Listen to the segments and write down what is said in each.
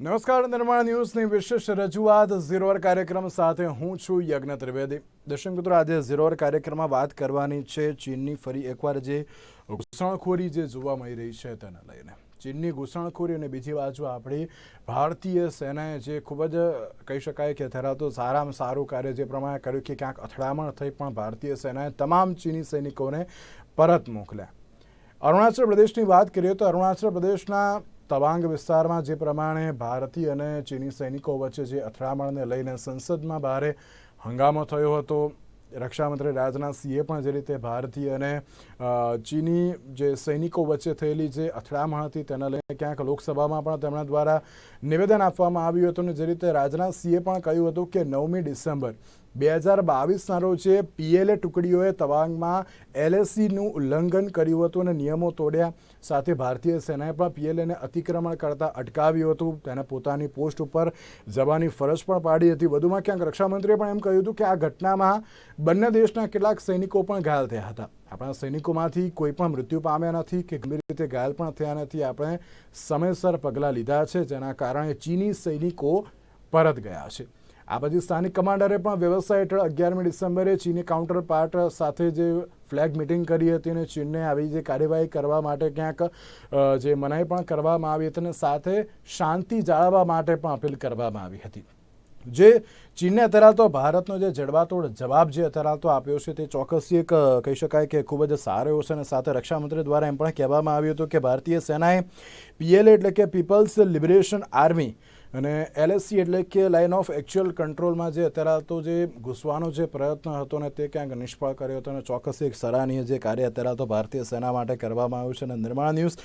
નમસ્કાર, નિર્માણ ન્યૂઝની વિશેષ રજૂઆત ઝીરો અવર કાર્યક્રમ સાથે હું છું યજ્ઞ ત્રિવેદી. દર્શક મિત્રો, આજે ઝીરો અવર કાર્યક્રમમાં વાત કરવાની છે ચીનની ફરી એકવાર જે ઘૂસણખોરી જે જોવા મળી રહી છે તેને લઈને. ચીનની ઘૂસણખોરી અને બીજી બાજુ આપણી ભારતીય સેનાએ જે ખૂબ જ કહી શકાય કે ધરાવતું સારામાં સારું કાર્ય જે પ્રમાણે કર્યું કે ક્યાંક અથડામણ થઈ પણ ભારતીય સેનાએ તમામ ચીની સૈનિકોને પરત મોકલ્યા. અરુણાચલ પ્રદેશની વાત કરીએ તો અરુણાચલ પ્રદેશના તવાંગ વિસ્તારમાં જે પ્રમાણે ભારતીય અને ચીની સૈનિકો વચ્ચે જે અથડામણને લઈને સંસદમાં ભારે હંગામો થયો હતો. રક્ષામંત્રી રાજનાથસિંહે પણ જે રીતે ભારતીય અને ચીની જે સૈનિકો વચ્ચે થયેલી જે અથડામણ હતી તેના લઈને ક્યાંક લોકસભામાં પણ તેમના દ્વારા નિવેદન આપવામાં આવ્યું હતું અને જે રીતે રાજનાથસિંહે પણ કહ્યું હતું કે 9મી ડિસેમ્બર 2022ના રોજે પીએલએ ટુકડીઓએ તવાંગમાં એલએસીનું ઉલ્લંઘન કર્યું હતું અને નિયમો તોડ્યા. સાથે ભારતીય સેનાએ પણ પીએલએને અતિક્રમણ કરતા અટકાવ્યું હતું. તેને પોતાની પોસ્ટ ઉપર જવાની ફરજ પણ પાડી હતી. વધુમાં ક્યાંક રક્ષામંત્રીએ પણ એમ કહ્યું હતું કે આ ઘટનામાં બંને દેશના કેટલાક સૈનિકો પણ ઘાયલ થયા હતા. આપણા સૈનિકોમાંથી કોઈ પણ મૃત્યુ પામ્યા નથી કે ગંભીર રીતે ઘાયલ પણ થયા નથી. આપણે સમયસર પગલાં લીધા છે જેના કારણે ચીની સૈનિકો પરત ગયા છે. આ પછી સ્થાનિક કમાન્ડરે પણ વ્યવસ્થા હેઠળ 11મી ડિસેમ્બરે ચીની કાઉન્ટર પાર્ટ સાથે જે ફ્લેગ મિટિંગ કરી હતી અને ચીનને આવી જે કાર્યવાહી કરવા માટે ક્યાંક જે મનાઈ પણ કરવામાં આવી હતી અને સાથે શાંતિ જાળવવા માટે પણ અપીલ કરવામાં આવી હતી. જે ચીનને અત્યારે તો ભારતનો જે જડબાતોડ જવાબ જે અત્યારે તો આપ્યો છે તે ચોક્કસથી એક કહી શકાય કે ખૂબ જ સારો એવો છે અને સાથે રક્ષામંત્રી દ્વારા એમ પણ કહેવામાં આવ્યું હતું કે ભારતીય સેનાએ પીએલએ એટલે કે પીપલ્સ લિબરેશન આર્મી અને એલએસસી એટલે કે લાઇન ઓફ એકચ્યુઅલ કંટ્રોલમાં જે અત્યારે તો જે ઘૂસવાનો જે પ્રયત્ન હતો ને તે ક્યાંક નિષ્ફળ કર્યો હતો અને ચોક્કસ એક સરાહનીય જે કાર્ય અત્યારે તો ભારતીય સેના માટે કરવામાં આવ્યું છે. અને નિર્માણ ન્યૂઝ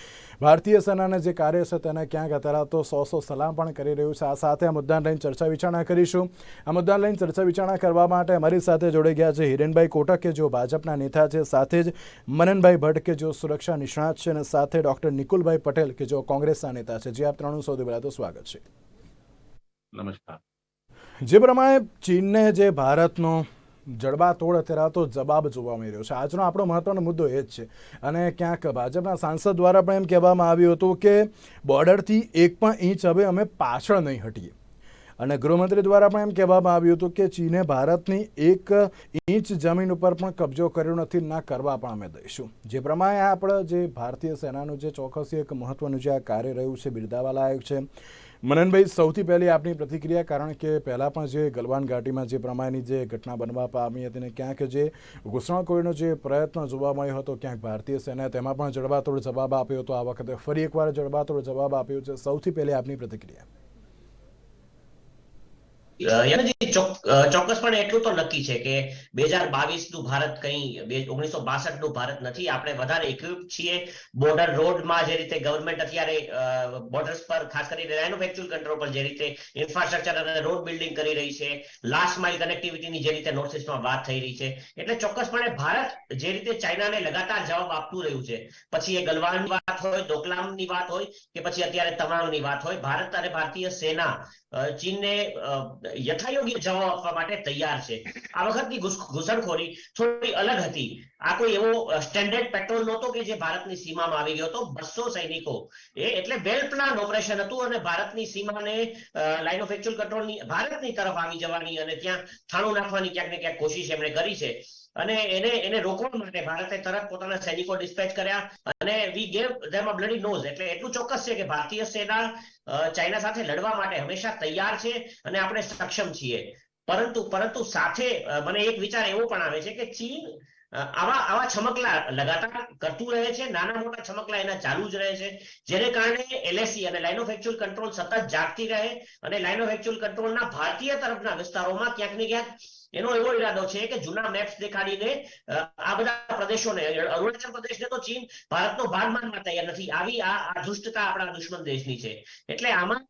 ભારતીય સેનાને જે કાર્ય છે તેને ક્યાંક અત્યારે તો 100 સલામ પણ કરી રહ્યું છે. આ સાથે આ મુદ્દાને લઈને ચર્ચા વિચારણા કરીશું. આ મુદ્દાને લઈને ચર્ચા વિચારણા કરવા માટે અમારી સાથે જોડાઈ ગયા છે હિરેનભાઈ કોટક કે જેઓ ભાજપના નેતા છે, સાથે જ મનનભાઈ ભટ્ટ કે જેઓ સુરક્ષા નિષ્ણાત છે અને સાથે ડૉક્ટર નિકુલભાઈ પટેલ કે જેઓ કોંગ્રેસના નેતા છે. જે આપ ત્રણનું સૌથી પહેલાં તો સ્વાગત છે. નમસ્કાર. જે પ્રમાણે ચીનને જે ભારતનો જડબાતોડ અત્યારે તો જવાબ જોવા મળી રહ્યો છે, આજનો આપણો મહત્વનો મુદ્દો એ જ છે. અને ક્યાંક ભાજપના સાંસદ દ્વારા પણ એમ કહેવામાં આવ્યું હતું કે બોર્ડરથી એક પણ ઇંચ હવે અમે પાછળ નહીં હટીએ. અને ગૃહમંત્રી દ્વારા પણ એમ કહેવામાં આવ્યું હતું કે ચીને ભારતની એક ઇંચ જમીન ઉપર પણ કબજો કર્યો નથી, ના કરવા પણ અમે દઈશું. જે પ્રમાણે આપણે જે ભારતીય સેનાનું જે ચોક્કસ એક મહત્વનું જે આ કાર્ય રહ્યું છે બિરદાવવા લાયક છે. મનનભાઈ, સૌથી પહેલી આપની પ્રતિક્રિયા, કારણ કે પહેલાં પણ જે ગલવાન ઘાટીમાં જે પ્રમાણેની જે ઘટના બનવા પામી હતી ને ક્યાંક જે ઘૂસણખોરીનો જે પ્રયત્ન જોવા મળ્યો હતો, ક્યાંક ભારતીય સેનાએ તેમાં પણ જડબાતોડ જવાબ આપ્યો હતો. આ વખતે ફરી એકવાર જડબાતોડ જવાબ આપ્યો છે. સૌથી પહેલી આપની પ્રતિક્રિયા. ચોક્કસપણે એટલું તો નક્કી છે કે 2022નું ભારત કઈ 1962નું ભારત નથી. આપણે વધારે ઇક્વિપ છીએ. બોર્ડર રોડમાં જે રીતે ગવર્મેન્ટ અત્યારે બોર્ડર્સ પર ખાસ કરીને લાઇન ઓફ એકચ્યુઅલ કંટ્રોલ પર જે રીતે ઇન્ફ્રાસ્ટ્રક્ચર અને રોડ બિલ્ડિંગ કરી રહી છે, લાસ્ટ માઇલ કનેક્ટિવિટીની જે રીતે નોર્થ ઇસ્ટમાં વાત થઈ રહી છે, એટલે ચોક્કસપણે ભારત જે રીતે ચાઇનાને લગાતાર જવાબ આપતું રહ્યું છે, પછી એ ગલવાનની વાત હોય, ડોકલામની વાત હોય કે પછી અત્યારે તવાંગની વાત હોય, ભારત અને ભારતીય સેના ચીનને યથાયોગ્ય જવાબ આપવા માટે તૈયાર છે. આ વખતની ઘૂસણખોરી થોડી અલગ હતી. આ કોઈ એવો સ્ટેન્ડર્ડ પેટ્રોલ નહોતો કે જે ભારતની સીમામાં આવી ગયો હતો. 200 સૈનિકો એટલે વેલ પ્લાન ઓપરેશન હતું અને ભારતની સીમાને લાઇન ઓફ એકચ્યુઅલ કંટ્રોલની ભારતની તરફ આવી જવાની અને ત્યાં થાણું નાખવાની ક્યાંક ને ક્યાંક કોશિશ એમણે કરી છે. અને એને રોકવા માટે ભારતે તરત પોતાના સૈનિકો ડિસ્પેચ કર્યા અને વી ગેવ ધેમ અ બ્લડી નોઝ. એટલે એટલું ચોક્કસ છે કે ભારતીય સેના ચાઇના સાથે લડવા માટે હંમેશા તૈયાર છે અને આપણે સક્ષમ છીએ. પરંતુ સાથે મને એક વિચાર એવો પણ આવે છે કે ચીન આવા છમકલા લગાતાર કરતું રહે છે. નાના મોટા છમકલા એના ચાલુ જ રહે છે, જેને કારણે એલએસી અને લાઇન ઓફ એકચ્યુઅલ કંટ્રોલ સતત જાગતી રહે અને લાઇન ઓફ એકચ્યુઅલ કંટ્રોલના ભારતીય તરફના વિસ્તારોમાં ક્યાંક ને ક્યાંક એનો એવો ઈરાદો છે કે જૂના મેપ્સ દેખાડીને આ બધા પ્રદેશોને, અરુણાચલ પ્રદેશને તો ચીન ભારતનો ભાગ માનવા તૈયાર નથી. આવી આ ધૃષ્ટતા આપણા દુશ્મન દેશની છે. એટલે આમાં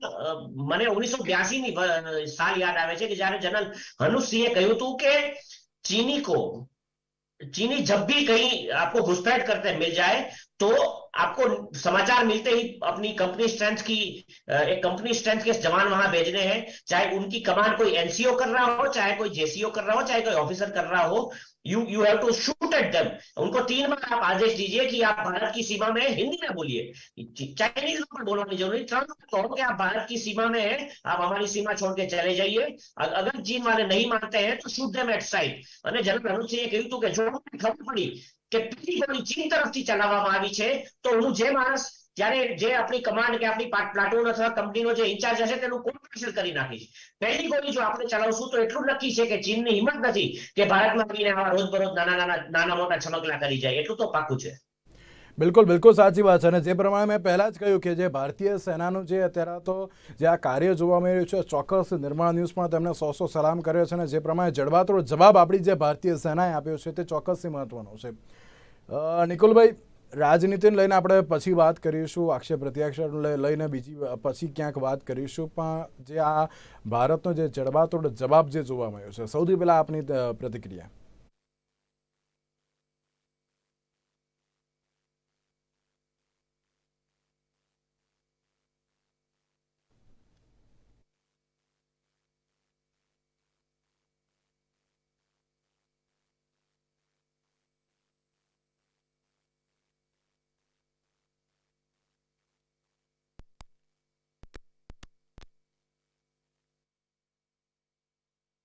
મને 1982ની સાલ યાદ આવે છે કે જ્યારે જનરલ હનુજ સિંહે કહ્યું હતું કે चीनी जब भी कहीं आपको घुसपैठ करते मिल जाए तो आपको समाचार मिलते ही अपनी कंपनी स्ट्रेंथ की एक कंपनी स्ट्रेंथ के जवान वहां भेजने हैं, चाहे उनकी कमांड कोई एनसीओ कर रहा हो, चाहे कोई जेसीओ कर रहा हो, चाहे कोई ऑफिसर कर रहा हो. You have to shoot at them. उनको 3 बार आप आदेश दीजिए कि आप भारत की सीमा में हिंदी में बोलिए, चाइनीज में बोलना जरूरी, ट्रम्प को कहो कि आप भारत की सीमा में हैं, आप हमारी सीमा छोड़ के चले जाइए। अगर चीन वाले नहीं मानते हैं तो शूट देम एट साइड। અને જનરલ અનુસિંહે કહ્યું હતું કે જો મને ખબર પડી કે પેલી ગોળી ચીન તરફથી ચલાવવામાં આવી છે તો હું જે માણસ જ્યારે જે આપણી કમાન્ડ કે આપણી પ્લાટૂન અથવા કંપનીનો જે ઇન્ચાર્જ હશે તેનું કોમ્પ્રેશન કરી નાખીશ। પહેલી ગોળી જો આપણે ચલાવશું તો એટલું નક્કી છે કે ચીનની હિંમત નથી કે ભારતમાં આવીને આવા રોજબરોજ નાના મોટા છમકલા કરી જાય, એટલું તો પાકું છે। બિલકુલ બિલકુલ સાચી વાત છે અને જે પ્રમાણે મેં પહેલાં જ કહ્યું કે જે ભારતીય સેનાનું જે અત્યારે તો જે આ કાર્ય જોવા મળી રહ્યું છે, ચોક્કસ નિર્માણ ન્યૂઝ પણ તેમને 100 સલામ કર્યો છે અને જે પ્રમાણે જડબાતોડ જવાબ આપણી જે ભારતીય સેનાએ આપ્યો છે તે ચોક્કસથી મહત્વનો છે। નિકુલભાઈ, રાજનીતિને લઈને આપણે પછી વાત કરીશું, આક્ષેપ પ્રત્યાક્ષેપ લઈને બીજી પછી ક્યાંક વાત કરીશું, પણ જે આ ભારતનો જે જડબાતોડ જવાબ જે જોવા મળ્યો છે, સૌથી પહેલાં આપની પ્રતિક્રિયા।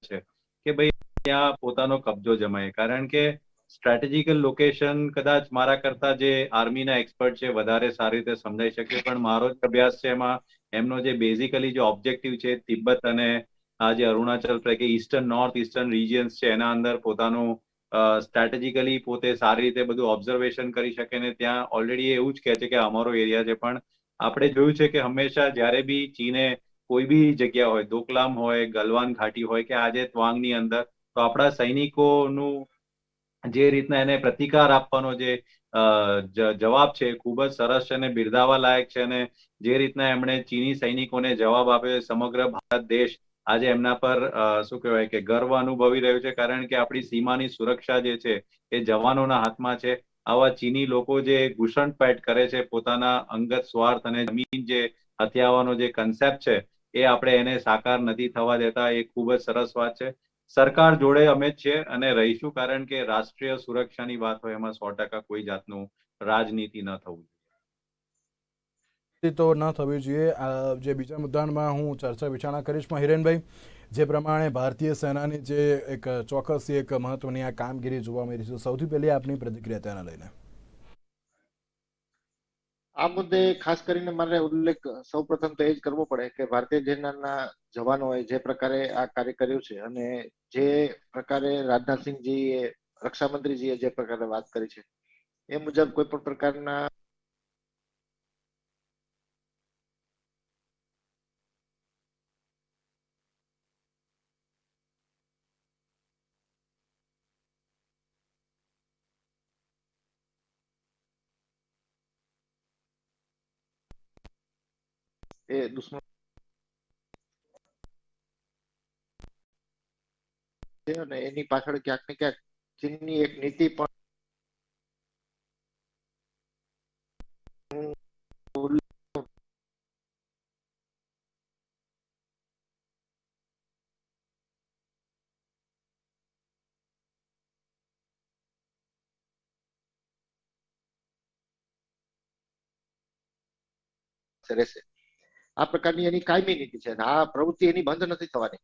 છે કે ભાઈ ત્યાં પોતાનો કબજો જમાય, કારણ કે સ્ટ્રેટેજિકલ લોકેશન કદાચ મારા કરતા જે આર્મીના એક્સપર્ટ છે વધારે સારી રીતે સમજાઈ શકે, પણ મારો જ અભ્યાસ છે એમાં એમનો જે બેઝિકલી જે ઓબ્જેક્ટિવ છે તિબ્બત અને આ જે અરુણાચલ કે ઈસ્ટર્ન નોર્થ ઈસ્ટર્ન રિજિયન્સ છે એના અંદર પોતાનું સ્ટ્રેટેજિકલી પોતે સારી રીતે બધું ઓબ્ઝર્વેશન કરી શકે ને ત્યાં ઓલરેડી એવું જ કહે છે કે અમારો એરિયા છે। પણ આપણે જોયું છે કે હંમેશા જ્યારે બી ચીને કોઈ બી જગ્યા હોય, દોકલામ હોય, ગલવાન ઘાટી હોય કે આજે ત્વાંગની અંદર, તો આપણા સૈનિકોનું જે રીતના એને પ્રતિકાર આપવાનો જે જવાબ છે ખૂબ જ સરસ છે અને બિરદાવા લાયક છે। અને જે રીતના એમણે ચીની સૈનિકોને જવાબ આપ્યો, સમગ્ર ભારત દેશ આજે એમના પર શું કહેવાય કે ગર્વ અનુભવી રહ્યું છે, કારણ કે આપણી સીમાની સુરક્ષા જે છે એ જવાનોના હાથમાં છે। આવા ચીની લોકો જે ઘૂસણપેટ કરે છે, પોતાના અંગત સ્વાર્થ અને જમીન જે હથિયાવાનો જે કન્સેપ્ટ છે એ આપણે એને સાકાર નથી થવા દેતા, એ ખૂબ જ સરસ વાત છે। સરકાર જોડે અમે જ છીએ અને રહીશું, કારણ કે રાષ્ટ્રીય સુરક્ષાની વાત હોય એમાં 100% કોઈ જાતનું રાજનીતિ ન થવું તો ન થવી જોઈએ। જે બીજા મુદ્દામાં હું ચર્ચા વિચારણા કરીશ, પણ હિરેનભાઈ, જે પ્રમાણે ભારતીય સેનાની જે એક ચોક્કસ એક મહત્વની આ કામગીરી જોવા મળી છે, સૌથી પહેલી આપની પ્રતિક્રિયા તેને લઈને। આ મુદ્દે ખાસ કરીને મારે ઉલ્લેખ સૌપ્રથમ તો એ જ કરવો પડે કે ભારતીય સેનાના જવાનોએ જે પ્રકારે આ કાર્ય કર્યું છે અને જે પ્રકારે રાજનાથસિંહજીએ, રક્ષામંત્રીજીએ જે પ્રકારે વાત કરી છે એ મુજબ કોઈ પણ પ્રકારના એ દુશ્મન છે અને એની પાછળ ક્યાંક ને ક્યાંક ચીનની એક નીતિ પણ રહેશે। આ પ્રકારની એની કાયમી નીતિ છે અને આ પ્રવૃત્તિ એની બંધ નથી થવાની,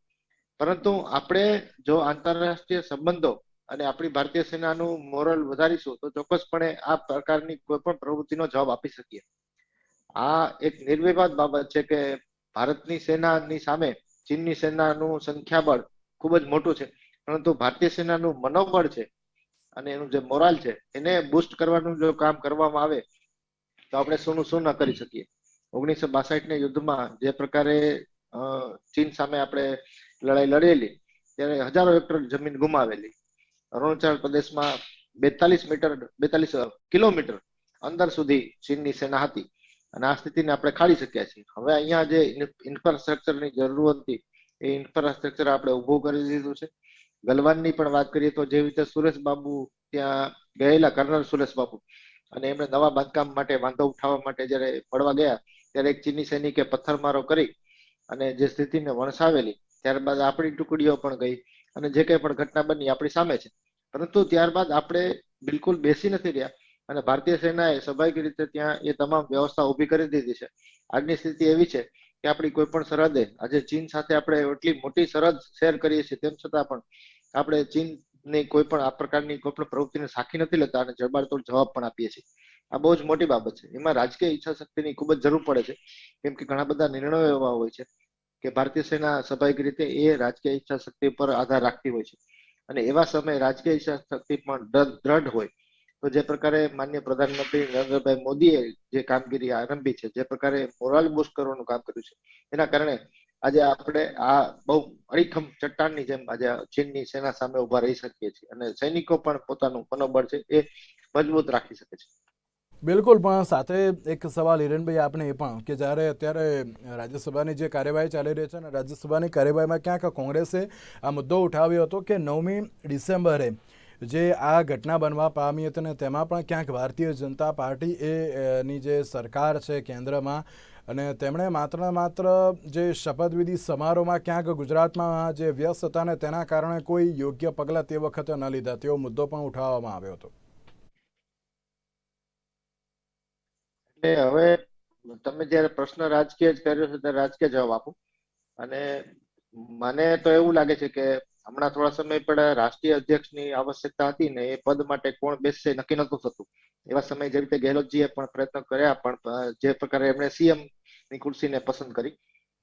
પરંતુ આપણે જો આંતરરાષ્ટ્રીય સંબંધો અને આપણી ભારતીય સેનાનું મોરલ વધારીશું તો ચોક્કસપણે આ પ્રકારની કોઈ પણ પ્રવૃત્તિનો જવાબ આપી શકીએ। આ એક નિર્વિવાદ બાબત છે કે ભારતની સેનાની સામે ચીનની સેનાનું સંખ્યાબળ ખૂબ જ મોટું છે, પરંતુ ભારતીય સેનાનું મનોબળ છે અને એનું જે મોરાલ છે એને બુસ્ટ કરવાનું જો કામ કરવામાં આવે તો આપણે શું ન કરી શકીએ। 1962 યુદ્ધમાં જે પ્રકારે ચીન સામે આપણે લડાઈ લડેલી ત્યારે હજારો હેક્ટર જમીન ગુમાવેલી, અરુણાચલ પ્રદેશમાં 42 કિલોમીટર અંદર સુધી ચીનની સેના હતી અને આ સ્થિતિને આપણે ખાડી શક્યા છીએ। હવે અહીંયા જે ઇન્ફ્રાસ્ટ્રક્ચરની જરૂર હતી એ ઇન્ફ્રાસ્ટ્રક્ચર આપણે ઊભું કરી દીધું છે। ગલવાનની પણ વાત કરીએ તો જે રીતે સુરેશ બાબુ ત્યાં ગયેલા, કર્નલ સુરેશ બાબુ, અને એમણે નવા બાંધકામ માટે વાંધો ઉઠાવવા માટે જયારે મળવા ગયા ત્યારે એક ચીની સૈનિકે પથ્થરમારો કરી અને જે સ્થિતિને વણસાવેલી, ત્યારબાદ આપણી ટુકડીઓ પણ ગઈ અને જે કંઈ પણ ઘટના બની આપણી સામે છે। પરંતુ ત્યારબાદ આપણે બિલકુલ બેસી નથી રહ્યા અને ભારતીય સેનાએ સ્વાભાવિક રીતે ત્યાં એ તમામ વ્યવસ્થા ઊભી કરી દીધી છે. આજની સ્થિતિ એવી છે કે આપણી કોઈ પણ સરહદે આજે ચીન સાથે આપણે એટલી મોટી સરહદ શેર કરીએ છીએ, તેમ છતાં પણ આપણે ચીનની કોઈ પણ આ પ્રકારની કોઈ પણ પ્રવૃત્તિને સાખી નથી લેતા અને જડબાતોડ જવાબ પણ આપીએ છીએ. આ બહુ જ મોટી બાબત છે. એમાં રાજકીય ઈચ્છા શક્તિની ખૂબ જ જરૂર પડે છે, કેમ કે ઘણા બધા નિર્ણયો એવા હોય છે કે ભારતીય સેના સ્વાભાવિક રીતે એ રાજકીય ઈચ્છા શક્તિ પર આધાર રાખતી હોય છે અને એવા સમયે રાજકીય ઈચ્છા શક્તિ પણ દ્રઢ હોય તો જે પ્રકારે માનનીય પ્રધાનમંત્રી નરેન્દ્રભાઈ મોદીએ જે કામગીરી આરંભી છે, જે પ્રકારે મોરાલ બુસ્ટ કરવાનું કામ કર્યું છે, એના કારણે આજે આપણે આ બહુ અડીખમ ચટ્ટાનની જેમ આજે ચીનની સેના સામે ઉભા રહી શકીએ છીએ અને સૈનિકો પણ પોતાનું મનોબળ છે એ મજબૂત રાખી શકે છે. બિલકુલ, પણ સાથે એક સવાલ હિરેનભાઈ આપણે એ પણ કે જ્યારે અત્યારે રાજ્યસભાની જે કાર્યવાહી ચાલી રહી છે અને રાજ્યસભાની કાર્યવાહીમાં ક્યાંક કોંગ્રેસે આ મુદ્દો ઉઠાવ્યો હતો કે 9મી ડિસેમ્બરે જે આ ઘટના બનવા પામી હતી અને તેમાં પણ ક્યાંક ભારતીય જનતા પાર્ટી એની જે સરકાર છે કેન્દ્રમાં અને તેમણે માત્ર જે શપથવિધિ સમારોહમાં ક્યાંક ગુજરાતમાં જે વ્યસ્ત હતા ને તેના કારણે કોઈ યોગ્ય પગલાં તે વખતે ન લીધા તેવો મુદ્દો પણ ઉઠાવવામાં આવ્યો હતો. એટલે હવે તમે જયારે પ્રશ્ન રાજકીય જ કર્યો છે ત્યારે રાજકીય જવાબ આપો. અને મને તો એવું લાગે છે કે હમણાં થોડા સમય પહેલા રાષ્ટ્રીય અધ્યક્ષની આવશ્યકતા હતી ને એ પદ માટે કોણ બેસશે નક્કી નતું થતું. એવા સમય જે રીતે ગેહલોતજીએ પણ પ્રયત્ન કર્યા, પણ જે પ્રકારે એમણે સીએમ ની ખુરશીને પસંદ કરી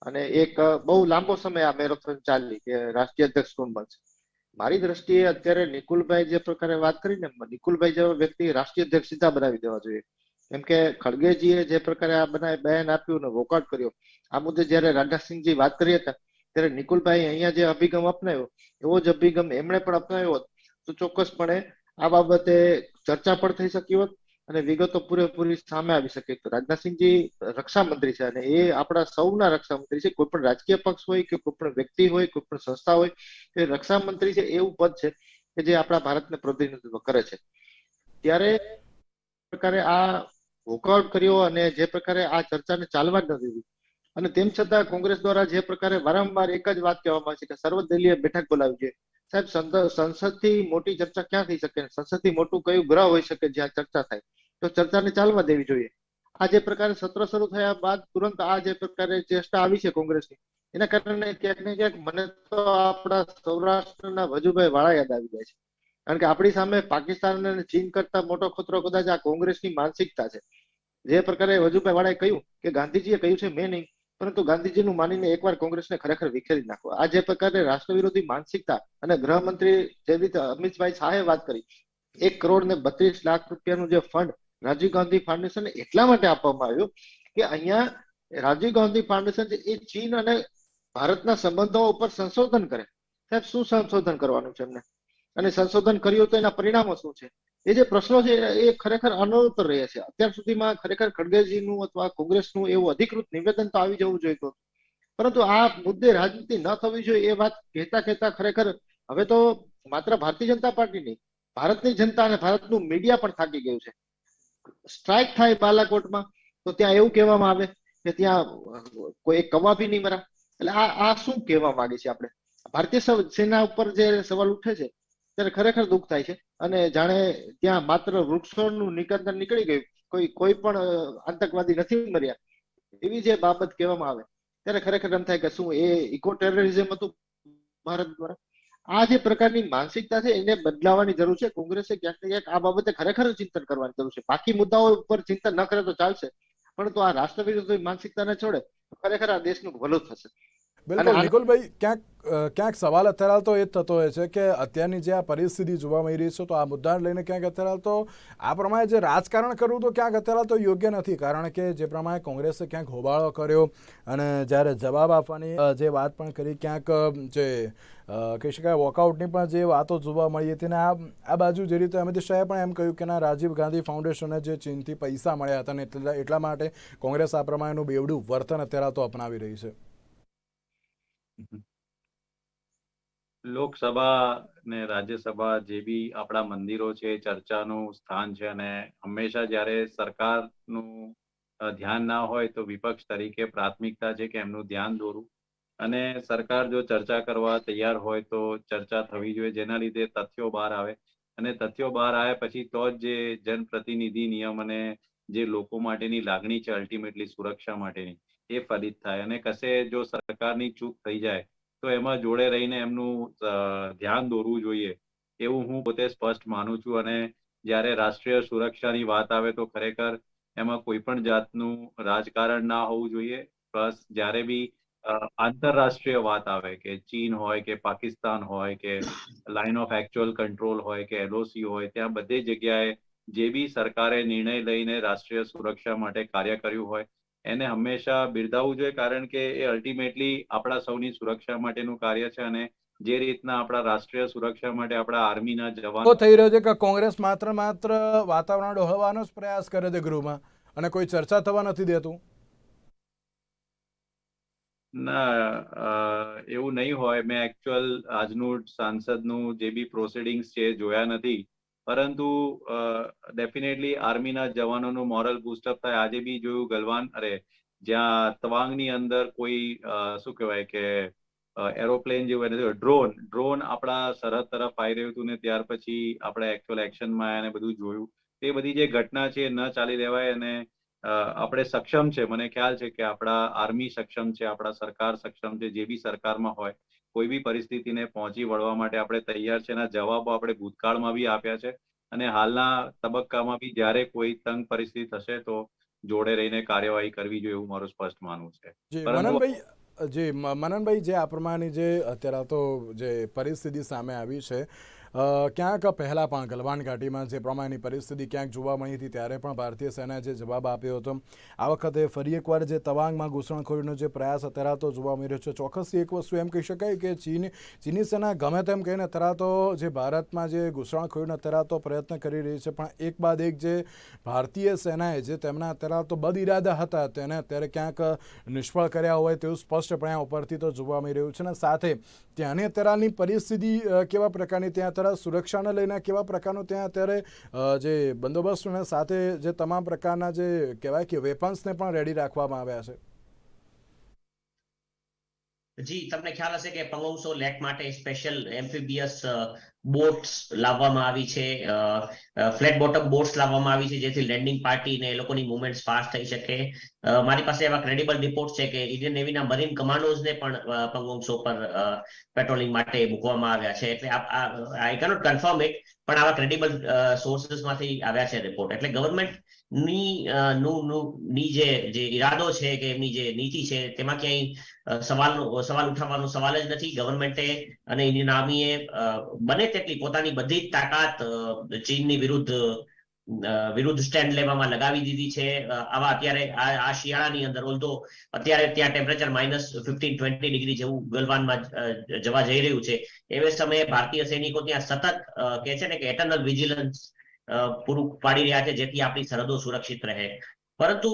અને એક બહુ લાંબો સમય આ મેરેથોન ચાલી કે રાષ્ટ્રીય અધ્યક્ષ કોણ બનશે. મારી દ્રષ્ટિએ અત્યારે નિકુલભાઈ જે પ્રકારે વાત કરીને, નિકુલભાઈ જેવા વ્યક્તિ રાષ્ટ્રીય અધ્યક્ષ સીધા બનાવી દેવા જોઈએ. કેમ કે ખડગેજીએ જે પ્રકારે આ બયાન આપ્યું ને વોકઆઉટ કર્યો, આ મુદ્દે જયારે રાજનાથસિંહજી વાત કરી હતા ત્યારે નિકુલભાઈ અહીંયા જે અભિગમ અપનાવ્યો એવો જ અભિગમ એમણે પણ અપનાવ્યો હોત તો ચોક્કસપણે આ બાબતે ચર્ચા પણ થઈ શકી હોત અને વિગતો પૂરેપૂરી સામે આવી શકે. રાજનાથસિંહજી રક્ષા મંત્રી છે અને એ આપણા સૌના રક્ષા મંત્રી છે. કોઈ પણ રાજકીય પક્ષ હોય કે કોઈ પણ વ્યક્તિ હોય, કોઈ પણ સંસ્થા હોય, એ રક્ષા મંત્રી છે એવું પદ છે કે જે આપણા ભારતને પ્રતિનિધિત્વ કરે છે. ત્યારે પ્રકારે આ વોકઆઉટ કર્યો અને જે પ્રકારે આ ચર્ચાને ચાલવા જ નથી દીધી અને તેમ છતાં કોંગ્રેસ દ્વારા જે પ્રકારે વારંવાર એક જ વાત કહેવામાં આવે છે કે સર્વદલીય બેઠક બોલાવી છે. સાહેબ, સંસદથી મોટી ચર્ચા ક્યાં થઈ શકે? સંસદથી મોટું કયું ગ્રહ હોઈ શકે જ્યાં ચર્ચા થાય? તો ચર્ચાને ચાલવા દેવી જોઈએ. આ જે પ્રકારે સત્ર શરૂ થયા બાદ તુરંત આ જે પ્રકારે ચેષ્ટા આવી છે કોંગ્રેસની, એના કારણે ક્યાંક ને ક્યાંક મને તો આપણા સૌરાષ્ટ્રના વજુભાઈ વાળા યાદ આવી જાય છે. કારણ કે આપણી સામે પાકિસ્તાન અને ચીન કરતા મોટો ખતરો કદાચ આ કોંગ્રેસની માનસિકતા છે. જે પ્રકારે વજુભાઈ વાળાએ કહ્યું કે ગાંધીજીએ કહ્યું છે મેં નહીં, પરંતુ ગાંધીજીનું માનીને એકવાર કોંગ્રેસને ખરેખર વિખેરી નાખો. આ જે પ્રકારે રાષ્ટ્ર વિરોધી માનસિકતા અને ગૃહમંત્રી જે રીતે અમિતભાઈ શાહે વાત કરી, 1,32,00,000 રૂપિયાનું જે ફંડ રાજીવ ગાંધી ફાઉન્ડેશન એટલા માટે આપવામાં આવ્યું કે અહીંયા રાજીવ ગાંધી ફાઉન્ડેશન છે એ ચીન અને ભારતના સંબંધો ઉપર સંશોધન કરે. સાહેબ, શું સંશોધન કરવાનું છે એમને? અને સંશોધન કર્યું તો એના પરિણામો શું છે? એ જે પ્રશ્નો છે એ ખરેખર અનુત્તર રહ્યા છે. અત્યાર સુધીમાં ખરેખર ખડગેજીનું અથવા કોંગ્રેસનું એવું અધિકૃત નિવેદન તો આવી જવું જોઈએ, પરંતુ આ મુદ્દે રાજનીતિ ન થવી જોઈએ એ વાત કહેતા ખરેખર હવે તો માત્ર ભારતીય જનતા પાર્ટી નહીં, ભારતની જનતા અને ભારતનું મીડિયા પણ થાકી ગયું છે. સ્ટ્રાઇક થાય બાલાકોટમાં તો ત્યાં એવું કહેવામાં આવે કે ત્યાં કોઈ કવાબી નહીં મરા. એટલે આ શું કહેવા માંગે છે આપણે? ભારતીય સેના ઉપર જે સવાલ ઉઠે છે ત્યારે ખરેખર દુઃખ થાય છે અને જાણે ત્યાં માત્ર વૃક્ષોનું નિકંદન નીકળી ગયું, કોઈ પણ આતંકવાદી નથી મર્યા એવી જે બાબત કહેવામાં આવે ત્યારે ખરેખર એમ થાય કે શું એ ઇકો ટેરરિઝમ હતું ભારત દ્વારા? આ જે પ્રકારની માનસિકતા છે એને બદલાવાની જરૂર છે. કોંગ્રેસે ક્યાંક ને ક્યાંક આ બાબતે ખરેખર ચિંતન કરવાની જરૂર છે. બાકી મુદ્દાઓ ઉપર ચિંતન ન કરે તો ચાલશે, પરંતુ આ રાષ્ટ્ર વિરોધી માનસિકતાને છોડે તો ખરેખર આ દેશનું ભલું થશે. બિલકુલ નિકુલભાઈ, ક્યાંક સવાલ અત્યારે તો એ જ થતો હોય છે કે અત્યારની જે આ પરિસ્થિતિ જોવા મળી રહી છે તો આ મુદ્દાને લઈને ક્યાંક અત્યારે તો આ પ્રમાણે જે રાજકારણ કરવું તો ક્યાંક અત્યારે તો યોગ્ય નથી. કારણ કે જે પ્રમાણે કોંગ્રેસે ક્યાંક હોબાળો કર્યો અને જ્યારે જવાબ આપવાની જે વાત પણ કરી, ક્યાંક જે કહી શકાય વોકઆઉટની પણ જે વાતો જોવા મળી હતી ને આ બાજુ જે રીતે અમિત શાહે પણ એમ કહ્યું કે ના, રાજીવ ગાંધી ફાઉન્ડેશને જે ચીનથી પૈસા મળ્યા હતા ને એટલા માટે કોંગ્રેસ આ પ્રમાણેનું બેવડું વર્તન અત્યારે તો અપનાવી રહી છે. લોકસભા ને રાજ્યસભા જે બી આપણા મંદિરો છે ચર્ચાનું સ્થાન છે અને હંમેશા જ્યારે સરકારનું ધ્યાન ના હોય તો વિપક્ષ તરીકે પ્રાથમિકતા છે કે એમનું ધ્યાન દોરવું અને સરકાર જો ચર્ચા કરવા તૈયાર હોય તો ચર્ચા થવી જોઈએ, જેના લીધે તથ્યો બહાર આવે. અને તથ્યો બહાર આવ્યા પછી તો જ જે જનપ્રતિનિધિ નિયમ અને જે લોકો માટેની લાગણી છે અલ્ટિમેટલી સુરક્ષા માટેની એ ફલિત થાય. અને કશે જો સરકારની ચૂક થઈ જાય તો એમાં જોડે રહીને એમનું ધ્યાન દોરવું જોઈએ એવું હું પોતે સ્પષ્ટ માનું છું. અને જ્યારે રાષ્ટ્રીય સુરક્ષાની વાત આવે તો ખરેખર એમાં કોઈ પણ જાતનું રાજકારણ ના હોવું જોઈએ. પ્લસ જ્યારે બી આંતરરાષ્ટ્રીય વાત આવે કે ચીન હોય કે પાકિસ્તાન હોય કે લાઇન ઓફ એકચ્યુઅલ કંટ્રોલ હોય કે એલઓસી હોય, ત્યાં બધી જગ્યાએ જે બી સરકારે નિર્ણય લઈને રાષ્ટ્રીય સુરક્ષા માટે કાર્ય કર્યું હોય એને હંમેશા બિરદાવવું જોઈએ, કારણ કે એ અલ્ટિમેટલી આપણા સૌની સુરક્ષા માટેનું કાર્ય છે. અને જે રીતના આપણા રાષ્ટ્રીય સુરક્ષા માટે આપણા આર્મીના જવાનો થઈ રહ્યો છે કે કોંગ્રેસ માત્ર વાતાવરણ ડહોળવાનો જ પ્રયાસ કરે છે ગૃહમાં અને કોઈ ચર્ચા થવા નથી દેતું. ના, એવું નહીં હોય. મેં એકચ્યુઅલ આજનું સાંસદનું જે બી પ્રોસિડિંગ્સ છે એ જોયા નથી, પરંતુ ડેફિનેટલી આર્મીના જવાનોનું મોરલ બૂસ્ટઅપ થાય. આજે બી જોયું ગલવાન જ્યાં તવાંગની અંદર કોઈ શું કહેવાય કે એરોપ્લેન જેવું ડ્રોન આપણા સરહદ તરફ આવી રહ્યું હતું ને ત્યાર પછી આપણે એકચ્યુઅલ એક્શનમાં આવ્યા અને બધું જોયું. તે બધી જે ઘટના છે એ ન ચાલી રહેવાય. અને આપણે સક્ષમ છે, મને ખ્યાલ છે કે આપણા આર્મી સક્ષમ છે, આપણા સરકાર સક્ષમ છે. જે બી સરકારમાં હોય કોઈ બી પરિસ્થિતિને પહોંચી વળવા માટે આપણે તૈયાર છે. એના જવાબો આપણે ભૂતકાળમાં બી આપ્યા છે અને હાલના તબક્કામાં બી જ્યારે કોઈ તંગ પરિસ્થિતિ થશે તો જોડે રહીને કાર્યવાહી કરવી જોઈએ એવું મારું સ્પષ્ટ માનવું છે. મનનભાઈ, જે આ પ્રમાણે જે અત્યારે તો જે પરિસ્થિતિ સામે આવી છે, ક્યાંક પહેલા પણ ગલવાન ઘાટીમાં જે પ્રમાણેની પરિસ્થિતિ ક્યાંક જોવા મળી હતી ત્યારે પણ ભારતીય સેનાએ જે જવાબ આપ્યો હતો. આ વખતે ફરી એકવાર જે તવાંગમાં ઘૂસણખોરીનો જે પ્રયાસ અત્યારે તો જોવા મળી રહ્યો છે. ચોક્કસથી એક વસ્તુ એમ કહી શકાય કે ચીની સેના ગમે તેમ કહીને અત્યારે તો જે ભારતમાં જે ઘૂસણખોરીનો અત્યારે તો પ્રયત્ન કરી રહી છે, પણ એક બાદ એક જે ભારતીય સેનાએ જે તેમના અત્યારે તો બદ ઇરાદા હતા તેને અત્યારે ક્યાંક નિષ્ફળ કર્યા હોય તેવું સ્પષ્ટપણે ઉપરથી તો જોવા મળી રહ્યું છે. અને સાથે ત્યાંની અત્યારની પરિસ્થિતિ કેવા પ્રકારની, ત્યાં અત્યારે સુરક્ષાને લઈને કેવા પ્રકારનું ત્યાં અત્યારે જે બંદોબસ્ત અને સાથે જે તમામ પ્રકારના જે કહેવાય કે વેપન્સને પણ રેડી રાખવામાં આવ્યા છે. જી, તમને ખ્યાલ હશે કે પંગોંગસો લેક માટે સ્પેશિયલ એમ્ફીબિયસ બોટ્સ લાવવામાં આવી છે, ફ્લેટ બોટમ બોટ્સ લાવવામાં આવી છે જેથી લેન્ડિંગ પાર્ટી ને એ લોકોની મૂવમેન્ટ્સ ફાસ્ટ થઈ શકે. મારી પાસે એવા ક્રેડિબલ રિપોર્ટ છે કે ઇન્ડિયન નેવીના મરીન કમાન્ડોઝને પણ પંગોંગસો પર પેટ્રોલિંગ માટે મૂકવામાં આવ્યા છે. એટલે આઈ કેનોટ કન્ફર્મ ઇટ, પણ આવા ક્રેડિબલ સોર્સિસમાંથી આવ્યા છે રિપોર્ટ. એટલે ગવર્મેન્ટ ની જે ઈરાદો છે કે એમની જે નીતિ છે તેમાં ક્યાંય સવાલ ઉઠાવવાનો સવાલ જ નથી. ગવર્મેન્ટે અને ઇન્ડિયન આર્મીએ બને તેટલી પોતાની બધી જ તાકાત ચીનની વિરુદ્ધ સ્ટેન્ડ લેવામાં લગાવી દીધી છે. આવા અત્યારે આ શિયાળાની અંદર ઓલ્ધો અત્યારે ત્યાં ટેમ્પરેચર -15-20 ડિગ્રી જેવું ગલવાનમાં જવા જઈ રહ્યું છે, એવે સમયે ભારતીય સૈનિકો ત્યાં સતત કહે છે ને કે એટર્નલ વિજિલન્સ પૂરું પાડી રહ્યા છે જેથી આપણી સરહદો સુરક્ષિત રહે. પરંતુ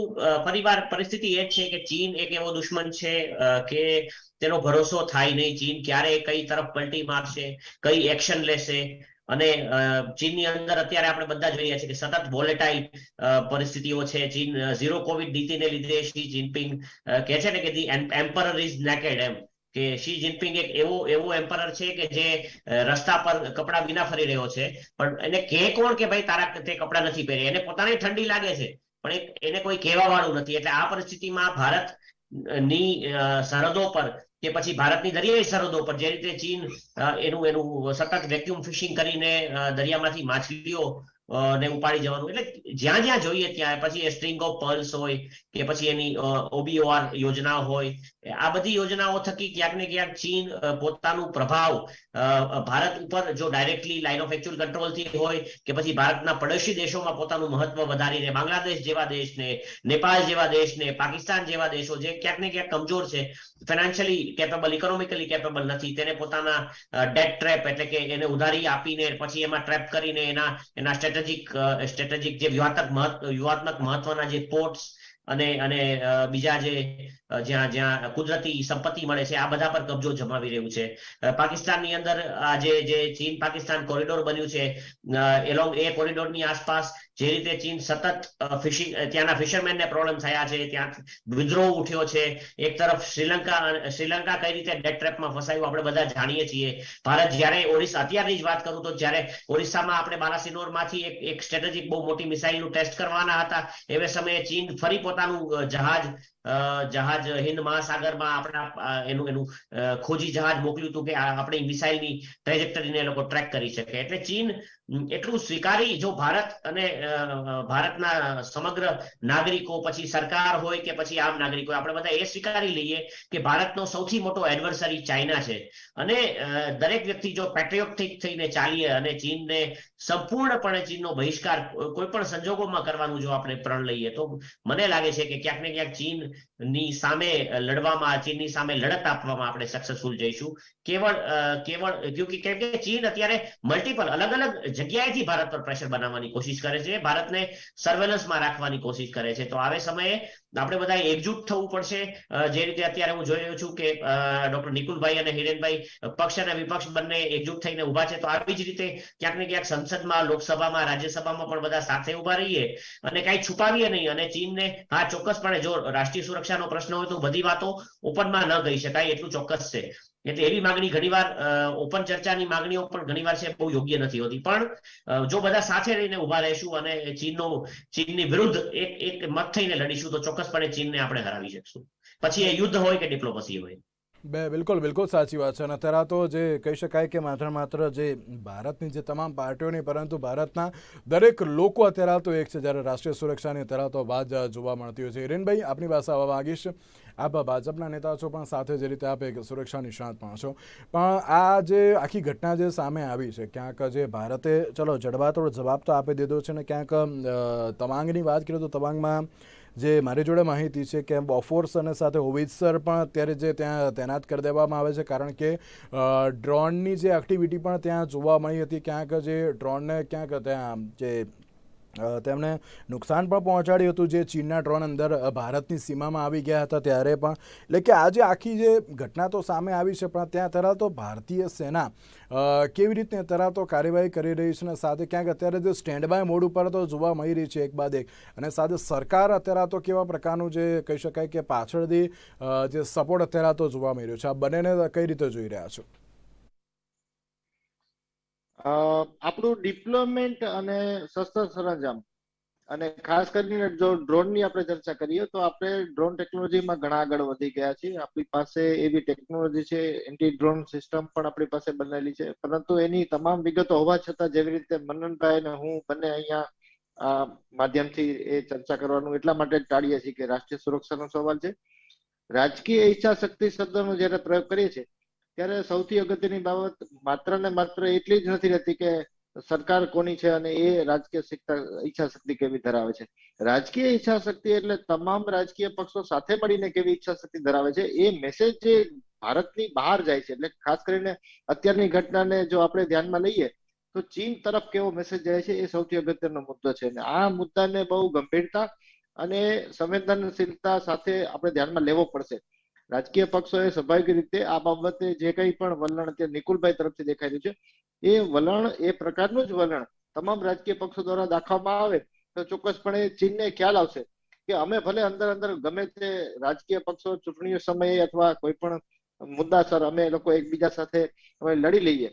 ફરીવાર પરિસ્થિતિ એ જ છે કે ચીન એક એવો દુશ્મન છે કે તેનો ભરોસો થાય નહીં. ચીન ક્યારે કઈ તરફ પલટી મારશે, કઈ એક્શન લેશે. અને ચીનની અંદર અત્યારે આપણે બધા જોઈ રહ્યા છીએ કે સતત વોલેટાઇલ પરિસ્થિતિઓ છે. ચીન ઝીરો કોવિડ નીતિને લીધે શી જિનપિંગ કહે છે ને કે ધી એમ્પરર ઇઝ નેકેડ, એમ કે શી જિનપિંગ એક એવો એમ્પરર છે કે જે રસ્તા પર કપડા વિના ફરી રહ્યો છે, પણ એને કહે કોણ કે ભાઈ તારા તે કપડા નથી પહેર્યા? એને પોતાને ઠંડી લાગે છે પણ એને કોઈ કહેવા વાળું નથી. એટલે આ પરિસ્થિતિમાં ભારત ની સરહદો પર કે પછી ભારતની દરિયાઈ સરહદો પર જે રીતે ચીન એનું સતત વેક્યુમ ફિશિંગ કરીને દરિયામાંથી માછલીઓ ને ઉપાડી જવાનું, એટલે જ્યાં જ્યાં જોઈએ ત્યાં, પછી એ સ્ટ્રિંગ ઓફ પર્લ્સ હોય કે પછી એની OBOR યોજના હોય, આ બધી યોજનાઓ થકી ક્યાંક ને ક્યાંક ચીન પોતાનું પ્રભાવ ભારત ઉપર જો ડાયરેક્ટલી લાઇન ઓફ એકચ્યુઅલ કંટ્રોલથી હોય કે પછી ભારતના પડોશી દેશોમાં પોતાનું મહત્વ વધારીને બાંગ્લાદેશ જેવા દેશને, નેપાળ જેવા દેશને, પાકિસ્તાન જેવા દેશો જે ક્યાંક ને ક્યાંક કમજોર છે, ફાઇનાન્શિયલી કેપેબલ, ઇકોનોમિકલી કેપેબલ નથી, તેને પોતાના ડેટ ટ્રેપ એટલે કે એને ઉધારી આપીને પછી એમાં ટ્રેપ કરીને એના સ્ટ્રેટેજિક જે વ્યૂહાત્મક મહત્વના જે પોર્ટ્સ અને બીજા જે જ્યાં જ્યાં કુદરતી સંપત્તિ મળે છે આ બધા પર કબજો જમાવી રહ્યું છે. પાકિસ્તાનની અંદર આ જે ચીન પાકિસ્તાન કોરિડોર બન્યું છે, એલોંગ એ કોરિડોરની આસપાસ જે રીતે ચીન સતત ફિશિંગ, ત્યાંના ફિશરમેનને પ્રોબ્લેમ થયા છે, ત્યાં વિદ્રોહ ઉઠ્યો છે. એક તરફ શ્રીલંકા કઈ રીતે ડેટ ટ્રેપમાં ફસાયું આપણે બધા જાણીએ છીએ. ભારત જ્યારે ઓરિસ્સા, અત્યારની જ વાત કરું તો જ્યારે ઓરિસ્સામાં આપણે બાલાસિનોરમાંથી એક સ્ટ્રેટેજિક બહુ મોટી મિસાઇલનું ટેસ્ટ કરવાના હતા, એવે સમયે ચીન ફરી પોતાનું જહાજ હિન્દ મહાસાગરમાં આપણા એનું ખોજી જહાજ મોકલ્યું હતું કે આપણી મિસાઇલની ટ્રેજેક્ટરીને એ લોકો ટ્રેક કરી શકે. એટલે ચીન એટલું સ્વીકારી, જો ભારત અને ભારતના સમગ્ર નાગરિકો, પછી સરકાર હોય કે પછી આમ નાગરિકો, આપણે બધા એ સ્વીકારી લઈએ કે ભારતનો સૌથી મોટો એડવર્સરી ચાઇના છે. અને દરેક વ્યક્તિ જો પેટ્રિયોટિક થઈને ચાલીએ અને ચીનને સંપૂર્ણપણે ચીનનો બહિષ્કાર કોઈ પણ સંજોગોમાં કરવાનું જો આપણે પ્રણ લઈએ, તો મને લાગે છે કે ક્યાંક ને ક્યાંક ચીનની સામે લડવામાં, ચીનની સામે લડત આપવામાં આપણે સક્સેસફુલ જઈશું. કેમ કે ચીન અત્યારે મલ્ટિપલ અલગ અલગ જગ્યાએથી ભારત પર પ્રેશર બનાવવાની કોશિશ કરે છે, ભારતને સર્વેલન્સમાં રાખવાની કોશિશ કરે છે. તો આવે સમયે આપણે બધા એકજૂટ થવું પડશે. જે રીતે અત્યારે હું જોઈ રહ્યો છું કે ડોક્ટર નિકુલભાઈ અને હિરેનભાઈ પક્ષ અને વિપક્ષ બંને એકજૂટ થઈને ઉભા છે, તો આવી જ રીતે ક્યાંક ને ક્યાંક સંસદમાં, લોકસભામાં, રાજ્યસભામાં પણ બધા સાથે ઉભા રહીએ અને કઈ છુપાવીએ નહીં. અને ચીનને હા, ચોક્કસપણે જો રાષ્ટ્રીય સુરક્ષાનો પ્રશ્ન હોય તો બધી વાતો ઓપનમાં ન કહી શકાય, એટલું ચોક્કસ છે. એટલે એવી માગણી ઘણીવાર, ઓપન ચર્ચાની માગણીઓ પણ ઘણીવાર છે બહુ યોગ્ય નથી હોતી. પણ જો બધા સાથે રહીને ઉભા રહીશું અને ચીનની વિરુદ્ધ એક મત થઈને લડીશું, તો ચોક્કસપણે ચીનને આપણે હરાવી શકશું. પછી એ યુદ્ધ હોય કે ડિપ્લોમસી હોય. બિલકુલ સાચી વાત છે. અને અત્યારે તો જે કહી શકાય કે માત્ર જે ભારતની જે તમામ પાર્ટીઓ નહીં, પરંતુ ભારતના દરેક લોકો અત્યારે તો એક છે, જ્યારે રાષ્ટ્રીય સુરક્ષાની અત્યારે તો વાત જોવા મળતી હોય છે. હિરેનભાઈ, આપની પાસે આવવા માંગીશ. આપ ભાજપના નેતા છો, પણ સાથે જે રીતે આપ એક સુરક્ષા નિષ્ણાત પણ છો, પણ આ જે આખી ઘટના જે સામે આવી છે, ક્યાંક જે ભારતે ચલો જડબાતોડ જવાબ તો આપી દીધો છે, ને ક્યાંક તવાંગની વાત કરીએ તો તવાંગમાં જે મારી જોડે માહિતી છે કે બોફોર્સ અને સાથે હોવિત્સર પણ અત્યારે જે ત્યાં તૈનાત કરી દેવામાં આવે છે, કારણ કે ડ્રોનની જે એક્ટિવિટી પણ ત્યાં જોવા મળી હતી. ક્યાંક જે ડ્રોનને ક્યાંક ત્યાં જે તેમને નુકસાન પણ પહોંચાડ્યું હતું, જે ચીનના ડ્રોન અંદર ભારતની સીમામાં આવી ગયા હતા ત્યારે પણ. એટલે કે આજે આખી જે ઘટના તો સામે આવી છે, પણ ત્યાં અત્યારે તો ભારતીય સેના કેવી રીતે અત્યારે તો કાર્યવાહી કરી રહી છે, અને સાથે ક્યાંક અત્યારે જે સ્ટેન્ડ બાય મોડ ઉપર તો જોવા મળી રહી છે એક બાદ એક, અને સાથે સરકાર અત્યારે તો કેવા પ્રકારનું જે કહી શકાય કે પાછળથી જે સપોર્ટ અત્યારે તો જોવા મળી રહ્યો છે, આ બંનેને કઈ રીતે જોઈ રહ્યા છો? આપણું ડિપ્લોયમેન્ટ અને શસ્ત્ર સરંજામ, અને ખાસ કરીને જો ડ્રોનની આપણે ચર્ચા કરીએ તો આપણે ડ્રોન ટેકનોલોજીમાં ઘણા આગળ વધી ગયા છીએ. આપણી પાસે એવી ટેકનોલોજી છે, એન્ટી ડ્રોન સિસ્ટમ પણ આપણી પાસે બનેલી છે, પરંતુ એની તમામ વિગતો હોવા છતાં જેવી રીતે મનનભાઈ અને હું બંને અહીંયા માધ્યમથી એ ચર્ચા કરવાનું એટલા માટે ટાળીએ છીએ કે રાષ્ટ્રીય સુરક્ષાનો સવાલ છે. રાજકીય ઈચ્છા શક્તિ શબ્દનો જયારે પ્રયોગ કરીએ છીએ ત્યારે સૌથી અગત્યની બાબત માત્ર ને માત્ર એટલી જ નથી રહેતી કે સરકાર કોની છે અને એ રાજકીય ઈચ્છા શક્તિ કેવી ધરાવે છે. રાજકીય ઈચ્છા શક્તિ એટલે તમામ રાજકીય પક્ષો સાથે મળીને કેવી ઈચ્છા શક્તિ ધરાવે છે, એ મેસેજ જે ભારતની બહાર જાય છે. એટલે ખાસ કરીને અત્યારની ઘટનાને જો આપણે ધ્યાનમાં લઈએ તો ચીન તરફ કેવો મેસેજ જાય છે, એ સૌથી અગત્યનો મુદ્દો છે. અને આ મુદ્દાને બહુ ગંભીરતા અને સંવેદનશીલતા સાથે આપણે ધ્યાનમાં લેવો પડશે. રાજકીય પક્ષોએ સ્વાભાવિક રીતે આ બાબતે જે કંઈ પણ વલણ અત્યારે નિકુલભાઈ તરફથી દેખાઈ રહ્યું છે, એ વલણ, એ પ્રકારનું જ વલણ તમામ રાજકીય પક્ષો દ્વારા દાખવવામાં આવે તો ચોક્કસપણે ચીનને ખ્યાલ આવશે કે અમે ભલે અંદર ગમે તે રાજકીય પક્ષો ચૂંટણીઓ સમયે અથવા કોઈ પણ મુદ્દાસર અમે લોકો એકબીજા સાથે લડી લઈએ,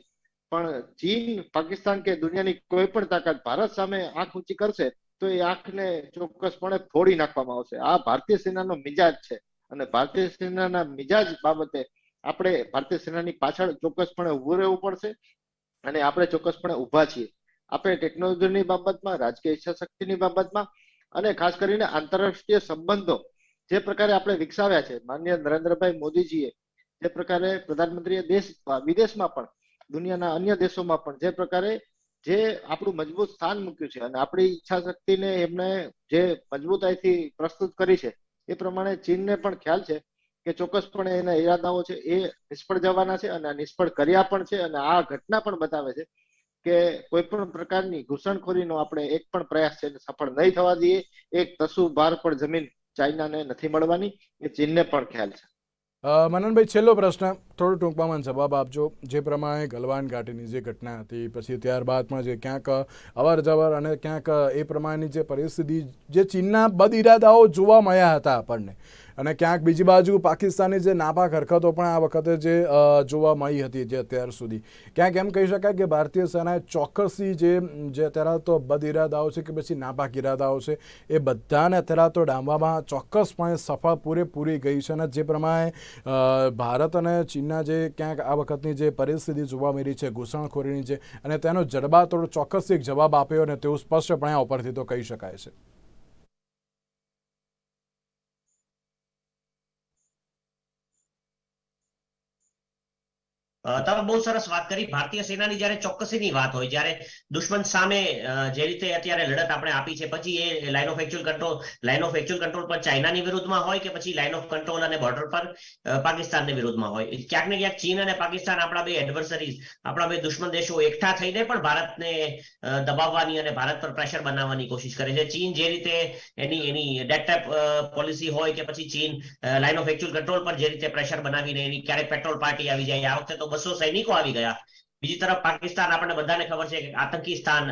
પણ ચીન, પાકિસ્તાન કે દુનિયાની કોઈ પણ તાકાત ભારત સામે આંખ ઊંચી કરશે તો એ આંખને ચોક્કસપણે ફોડી નાખવામાં આવશે. આ ભારતીય સેનાનો મિજાજ છે, અને ભારતીય સેનાના મિજાજ બાબતે આપણે ભારતીય સેનાની પાછળ ચોક્કસપણે ઉભું રહેવું પડશે, અને આપણે ચોક્કસપણે ઉભા છીએ. આપણે ટેકનોલોજીની બાબતમાં, રાજકીય ઈચ્છા શક્તિની બાબતમાં, અને ખાસ કરીને આંતરરાષ્ટ્રીય સંબંધો જે પ્રકારે આપણે વિકસાવ્યા છે, માનનીય નરેન્દ્રભાઈ મોદીજીએ જે પ્રકારે પ્રધાનમંત્રીએ વિદેશમાં પણ, દુનિયાના અન્ય દેશોમાં પણ જે પ્રકારે જે આપણું મજબૂત સ્થાન મૂક્યું છે અને આપણી ઈચ્છા શક્તિને એમને જે મજબૂતાઈથી પ્રસ્તુત કરી છે, એ પ્રમાણે ચીનને પણ ખ્યાલ છે કે ચોક્કસપણે એના ઈરાદાઓ છે એ નિષ્ફળ જવાના છે, અને આ નિષ્ફળ કર્યા પણ છે. અને આ ઘટના પણ બતાવે છે કે કોઈ પણ પ્રકારની ઘૂસણખોરીનો આપણે એક પણ પ્રયાસ છે સફળ નહીં થવા દઈએ. એક તસુ ભાર પર જમીન ચાઇનાને નથી મળવાની, એ ચીનને પણ ખ્યાલ છે. મનનભાઈ, છેલ્લો પ્રશ્ન, થોડું ટૂંકમાં જવાબ આપજો. જે પ્રમાણે ગલવાન ઘાટીની જે ઘટના હતી, પછી ત્યારબાદમાં જે ક્યાંક અવર જવર અને ક્યાંક એ પ્રમાણેની જે પરિસ્થિતિ, જે ચીનના બદ ઇરાદાઓ જોવા મળ્યા હતા આપણને, અને ક્યાંક બીજી બાજુ પાકિસ્તાનની જે નાપાક હરકતો પણ આ વખતે જે જોવા મળી હતી, જે અત્યાર સુધી ક્યાંક એમ કહી શકાય કે ભારતીય સેનાએ ચોક્કસી જે અત્યારે તો બદ ઇરાદાઓ છે કે પછી નાપાક ઇરાદાઓ છે, એ બધાને અત્યારે તો ડામવામાં ચોક્કસપણે સફળ પૂરેપૂરી ગઈ છે. અને જે પ્રમાણે ભારત અને ચીનના જે ક્યાંક આ વખતની જે પરિસ્થિતિ જોવા મળી છે ઘૂસણખોરીની છે, અને તેનો જડબાતોડ ચોક્કસ એક જવાબ આપ્યો, અને તેવું સ્પષ્ટપણે આ ઉપરથી તો કહી શકાય છે. તમે બહુ સરસ વાત કરી. ભારતીય સેનાની જ્યારે ચોક્કસીની વાત હોય, જ્યારે દુશ્મન સામે જે રીતે અત્યારે લડત આપણે આપી છે, પછી એ લાઇન ઓફ એકચ્યુઅલ કંટ્રોલ પર ચાઇનાની વિરુદ્ધમાં હોય કે પછી લાઇન ઓફ કંટ્રોલ અને બોર્ડર પર પાકિસ્તાનની વિરુદ્ધમાં હોય, ક્યાંક ને ક્યાંક ચીન અને પાકિસ્તાન, આપણા બે એડવર્સરીઝ, આપણા બે દુશ્મન દેશો એકઠા થઈને પણ ભારતને દબાવવાની અને ભારત પર પ્રેશર બનાવવાની કોશિશ કરે છે. ચીન જે રીતે એની ડેડ ટેપ પોલિસી હોય કે પછી ચીન લાઇન ઓફ એકચ્યુઅલ કંટ્રોલ પર જે રીતે પ્રેશર બનાવીને એની ક્યારેક પેટ્રોલ પાર્ટી આવી જાય, આ વખતે તો 200 સૈનિકો આવી ગયા. બીજી તરફ પાકિસ્તાન, આપણને બધાને ખબર છે કે આતંકી સ્થાન,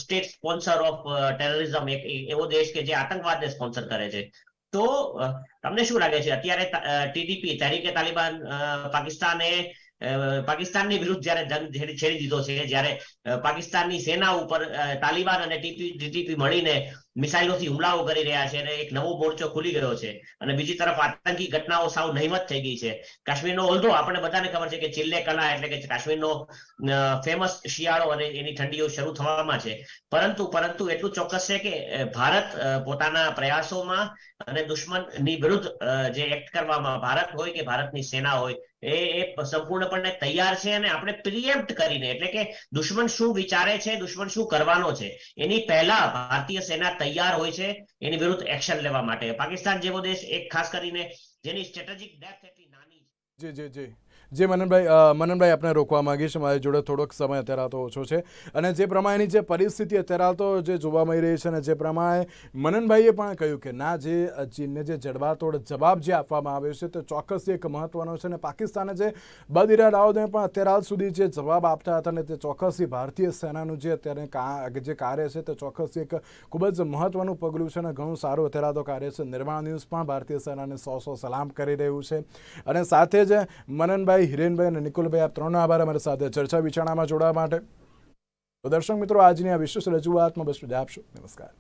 સ્ટેટ સ્પોન્સર ઓફ ટેરરિઝમ, એક એવો દેશ કે જે આતંકવાદને સ્પોન્સર કરે છે. તો તમને શું લાગે છે અત્યારે ટીડીપી, તહેરીકે તાલિબાન પાકિસ્તાનની વિરુદ્ધ જ્યારે જંગ છેડી દીધો છે, જ્યારે પાકિસ્તાનની સેના ઉપર તાલિબાન અને ટીટીપી મળીને મિસાઇલોથી હુમલાઓ કરી રહ્યા છે, અને એક નવો મોરચો ખુલી ગયો છે, અને બીજી તરફ આતંકી ઘટનાઓ સાવ નહિવત થઈ ગઈ છે. કાશ્મીરનો ઓલ્ધો આપણને બધાને ખબર છે કે ચિલ્લે કલા એટલે કે કાશ્મીરનો ફેમસ શિયાળો અને એની ઠંડીઓ શરૂ થવામાં છે, પરંતુ એટલું ચોક્કસ છે કે ભારત પોતાના પ્રયાસોમાં અને દુશ્મનની વિરુદ્ધ જે એક્ટ કરવામાં ભારત હોય કે ભારતની સેના હોય એ સંપૂર્ણપણે તૈયાર છે. અને આપણે પ્રિએમ્પ્ટ કરીને, એટલે કે દુશ્મન શું વિચારે છે, દુશ્મન શું કરવાનો છે, એની પહેલા ભારતીય સેના તૈયાર હોય છે એની વિરુદ્ધ એક્શન લેવા માટે. પાકિસ્તાન જેવો દેશ, એક ખાસ કરીને જેની સ્ટ્રેટેજિક ડેપ્થ એટલી નાની છે. જી મનનભાઈ, આપણે રોકવા માંગીશ. મારી જોડે થોડોક સમય અત્યારે તો ઓછો છે, અને જે પ્રમાણેની જે પરિસ્થિતિ અત્યારે તો જે જોવા મળી રહી છે, અને જે પ્રમાણે મનનભાઈએ પણ કહ્યું કે ના, જે ચીનને જે જડબાતોડ જવાબ જે આપવામાં આવ્યો છે તે ચોક્કસ એક મહત્વનો છે, અને પાકિસ્તાને જે બદ ઇરાદાઓને પણ અત્યાર સુધી જે જવાબ આપતા હતા, ને તે ચોક્કસથી ભારતીય સેનાનું જે અત્યારે જે કાર્ય છે તે ચોક્કસ એક ખૂબ જ મહત્વનું પગલું છે, અને ઘણું સારું અત્યારે તો કાર્ય છે. નિર્માણ ન્યૂઝ પણ ભારતીય સેનાને 100 સલામ કરી રહ્યું છે. અને સાથે જ મનનભાઈ, હિરેનભાઈ અને નિકુલભાઈ, આપ ત્રણનો આભાર અમારી સાથે ચર્ચા વિચારણામાં જોડાવા માટે. તો દર્શક મિત્રો, આજની આ વિશેષ રજૂઆતમાં બસ રજા આપશો. નમસ્કાર.